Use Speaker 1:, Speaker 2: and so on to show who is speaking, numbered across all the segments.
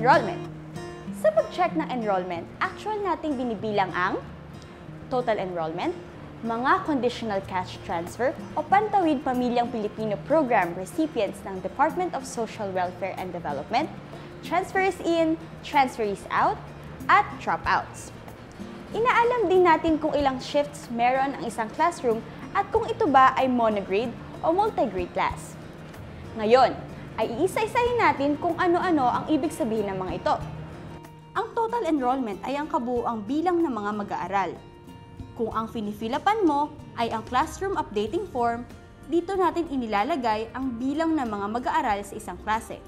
Speaker 1: enrollment. Sa pag-check ng enrollment, actual nating binibilang ang total enrollment, mga conditional cash transfer o Pantawid Pamilyang Pilipino Program recipients ng Department of Social Welfare and Development, transfers in, transferees out, at dropouts. Inaalam din natin kung ilang shifts meron ang isang classroom at kung ito ba ay monograde o multigrade class. Ngayon, ay iisa-isahin natin kung ano-ano ang ibig sabihin ng mga ito. Ang total enrollment ay ang kabuuang bilang ng mga mag-aaral. Kung ang finifilapan mo ay ang classroom updating form, dito natin inilalagay ang bilang ng mga mag-aaral sa isang klase.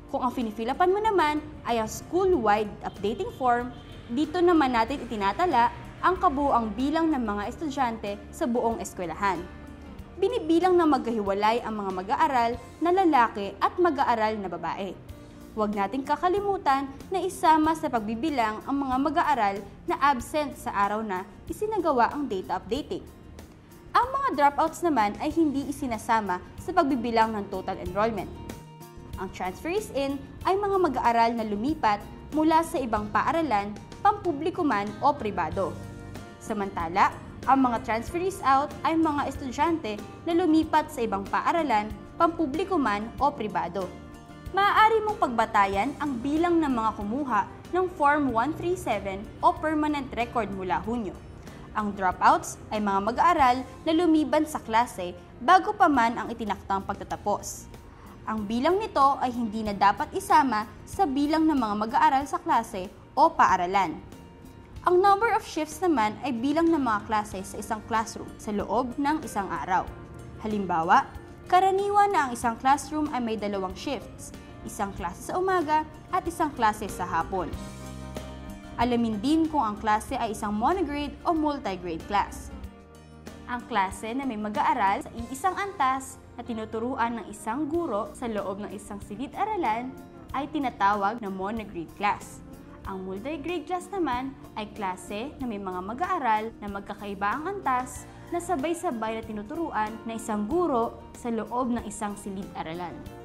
Speaker 1: Kung ang finifilapan mo naman ay ang school-wide updating form, dito naman natin itinatala ang kabuuang bilang ng mga estudyante sa buong eskwelahan. Binibilang na magkahiwalay ang mga mag-aaral na lalaki at mag-aaral na babae. Huwag nating kakalimutan na isama sa pagbibilang ang mga mag-aaral na absent sa araw na isinagawa ang data updating. Ang mga dropouts naman ay hindi isinasama sa pagbibilang ng total enrollment. Ang transferees in ay mga mag-aaral na lumipat mula sa ibang paaralan, pampubliko man o pribado. Samantala, ang mga transferees out ay mga estudyante na lumipat sa ibang paaralan, pampubliko man o pribado. Maaari mong pagbatayan ang bilang ng mga kumuha ng Form 137 o Permanent Record mula Hunyo. Ang dropouts ay mga mag-aaral na lumiban sa klase bago pa man ang itinaktang pagtatapos. Ang bilang nito ay hindi na dapat isama sa bilang ng mga mag-aaral sa klase o paaralan. Ang number of shifts naman ay bilang ng mga klase sa isang classroom sa loob ng isang araw. Halimbawa, karaniwan na ang isang classroom ay may 2 shifts, isang klase sa umaga at isang klase sa hapon. Alamin din kung ang klase ay isang monograde o multigrade class. Ang klase na may mag-aaral sa isang antas na tinuturuan ng isang guro sa loob ng isang silid-aralan ay tinatawag na monograde class. Ang multigrade class naman ay klase na may mga mag-aaral na magkakaiba ang antas na sabay-sabay na tinuturuan ng isang guro sa loob ng isang silid-aralan.